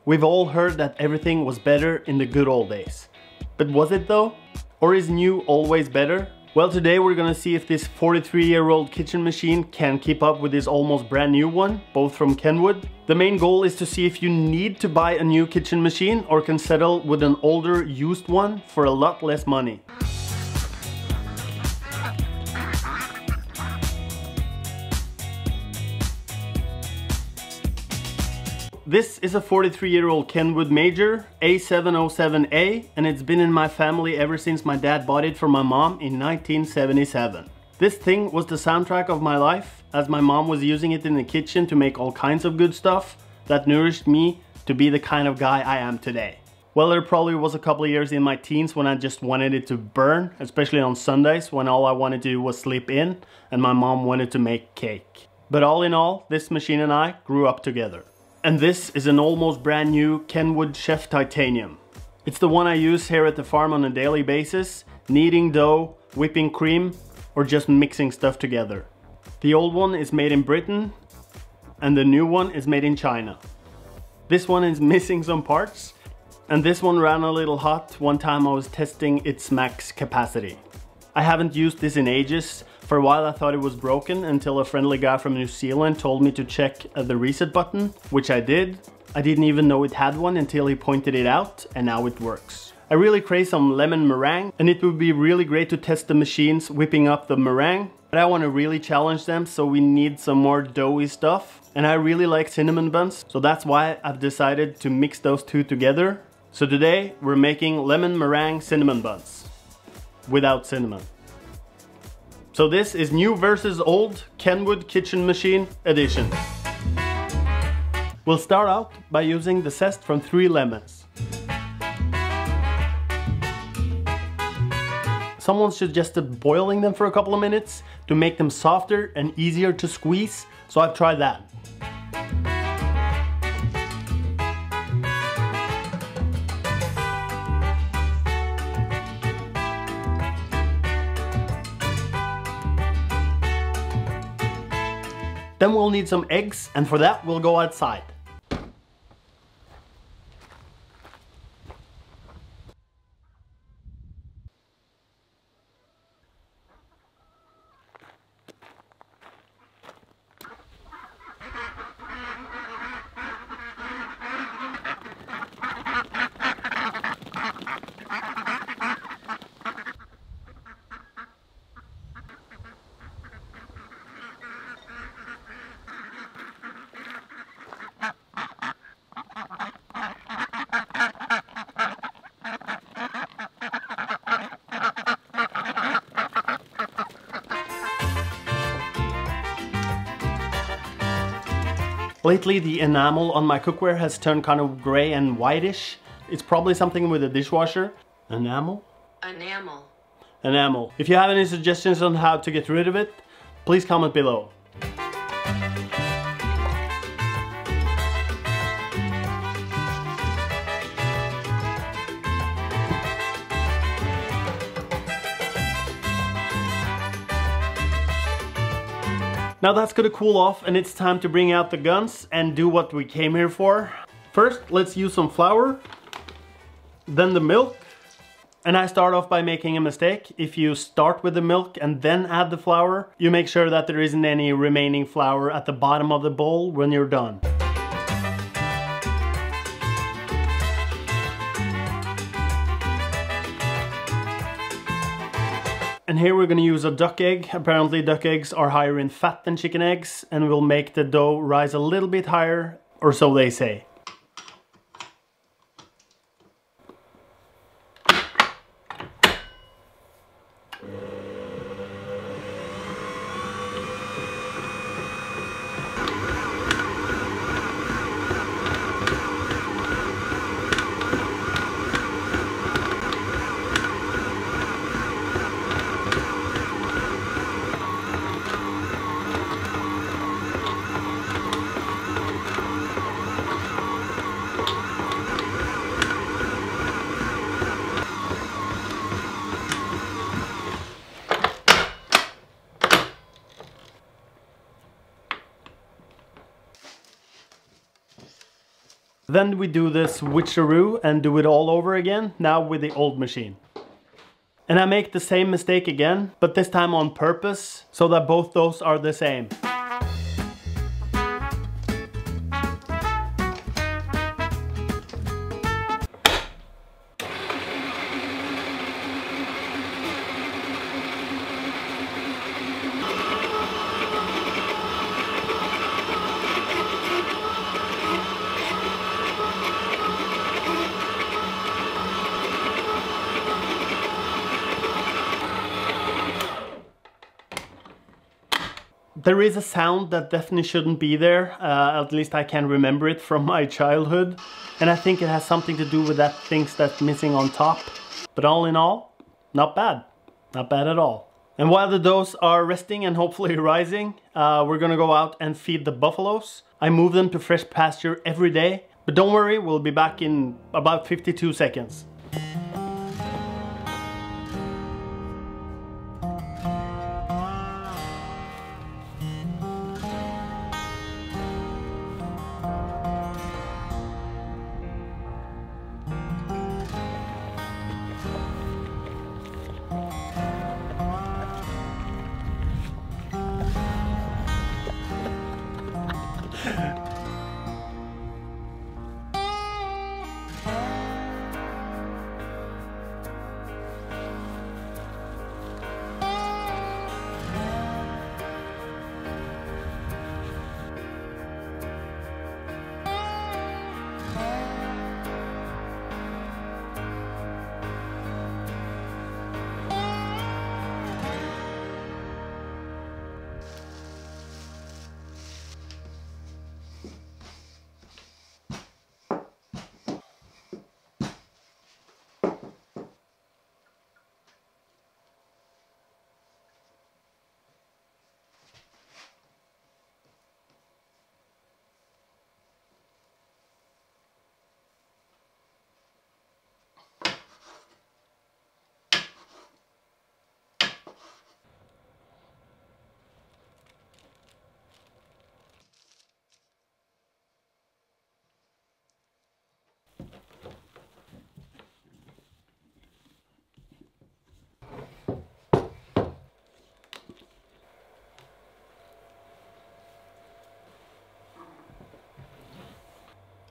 We've all heard that everything was better in the good old days. But was it though? Or is new always better? Well, today we're gonna see if this 43-year-old kitchen machine can keep up with this almost brand new one, both from Kenwood. The main goal is to see if you need to buy a new kitchen machine or can settle with an older used one for a lot less money. This is a 43-year-old Kenwood Major A707A, and it's been in my family ever since my dad bought it for my mom in 1977. This thing was the soundtrack of my life, as my mom was using it in the kitchen to make all kinds of good stuff that nourished me to be the kind of guy I am today. Well, there probably was a couple of years in my teens when I just wanted it to burn, especially on Sundays when all I wanted to do was sleep in and my mom wanted to make cake. But all in all, this machine and I grew up together. And this is an almost brand new Kenwood Chef Titanium. It's the one I use here at the farm on a daily basis, kneading dough, whipping cream, or just mixing stuff together. The old one is made in Britain, and the new one is made in China. This one is missing some parts, and this one ran a little hot one time I was testing its max capacity. I haven't used this in ages. For a while I thought it was broken until a friendly guy from New Zealand told me to check the reset button, which I did. I didn't even know it had one until he pointed it out, and now it works. I really crave some lemon meringue, and it would be really great to test the machines whipping up the meringue, but I want to really challenge them, so we need some more doughy stuff. And I really like cinnamon buns, so that's why I've decided to mix those two together. So today we're making lemon meringue cinnamon buns without cinnamon. So this is new versus old Kenwood kitchen machine edition. We'll start out by using the zest from 3 lemons. Someone suggested boiling them for a couple of minutes to make them softer and easier to squeeze, so I've tried that. Then we'll need some eggs, and for that we'll go outside. Lately the enamel on my cookware has turned kind of gray and whitish. It's probably something with the dishwasher. Enamel? Enamel. Enamel. If you have any suggestions on how to get rid of it, please comment below. Now that's gonna cool off, and it's time to bring out the guns and do what we came here for. First, let's use some flour, then the milk. And I start off by making a mistake. If you start with the milk and then add the flour, you make sure that there isn't any remaining flour at the bottom of the bowl when you're done. And here we're gonna use a duck egg. Apparently duck eggs are higher in fat than chicken eggs and will make the dough rise a little bit higher, or so they say. Then we do the switcheroo and do it all over again, now with the old machine. And I make the same mistake again, but this time on purpose, so that both those are the same. There is a sound that definitely shouldn't be there, at least I can remember it from my childhood. And I think it has something to do with that things that's missing on top. But all in all, not bad. Not bad at all. And while the does are resting and hopefully rising, we're gonna go out and feed the buffaloes. I move them to fresh pasture every day. But don't worry, we'll be back in about 52 seconds.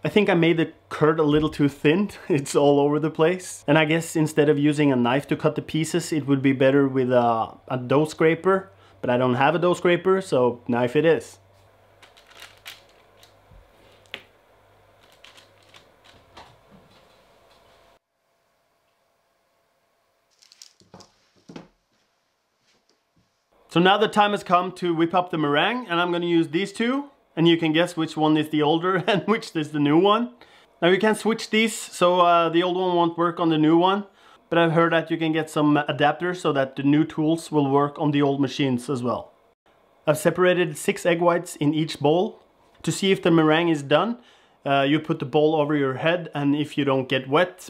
I think I made the curd a little too thin. It's all over the place. And I guess instead of using a knife to cut the pieces, it would be better with a dough scraper. But I don't have a dough scraper, so knife it is. So now the time has come to whip up the meringue, and I'm gonna use these two. And you can guess which one is the older and which is the new one. Now you can switch these, so the old one won't work on the new one. But I've heard that you can get some adapters so that the new tools will work on the old machines as well. I've separated 6 egg whites in each bowl. To see if the meringue is done, you put the bowl over your head, and if you don't get wet,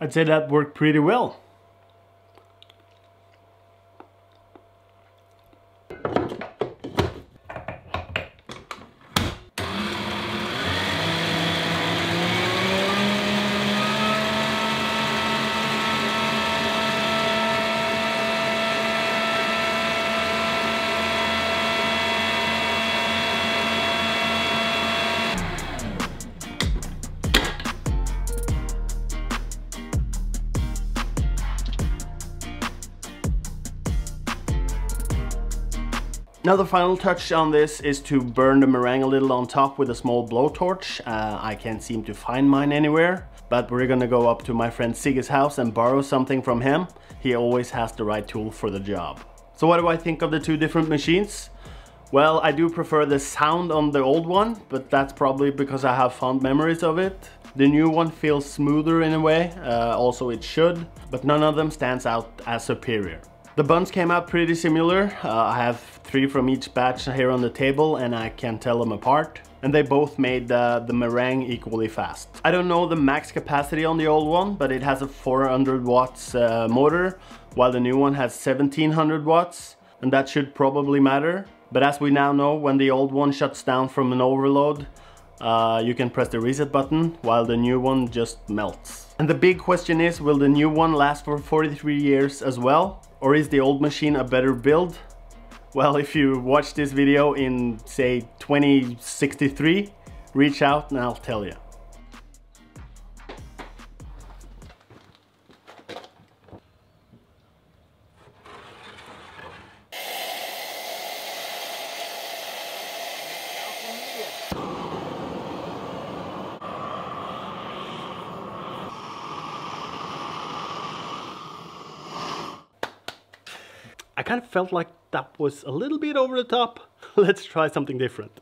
I'd say that worked pretty well. Now the final touch on this is to burn the meringue a little on top with a small blowtorch. I can't seem to find mine anywhere. but we're gonna go up to my friend Sigge's house and borrow something from him. He always has the right tool for the job. So what do I think of the two different machines? Well, I do prefer the sound on the old one, but that's probably because I have fond memories of it. The new one feels smoother in a way, also it should, but none of them stands out as superior. The buns came out pretty similar. I have 3 from each batch here on the table and I can tell them apart. And they both made the meringue equally fast. I don't know the max capacity on the old one, but it has a 400 watts motor, while the new one has 1700 watts, and that should probably matter. But as we now know, when the old one shuts down from an overload, you can press the reset button, while the new one just melts. And the big question is, will the new one last for 43 years as well? Or is the old machine a better build? Well, if you watch this video in, say, 2063, reach out and I'll tell you. I kind of felt like that was a little bit over the top. Let's try something different.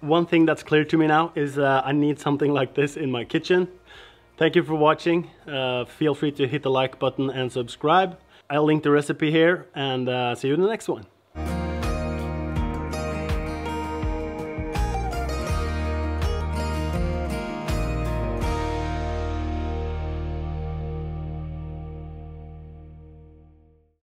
One thing that's clear to me now is I need something like this in my kitchen. Thank you for watching. Feel free to hit the like button and subscribe. I'll link the recipe here and see you in the next one.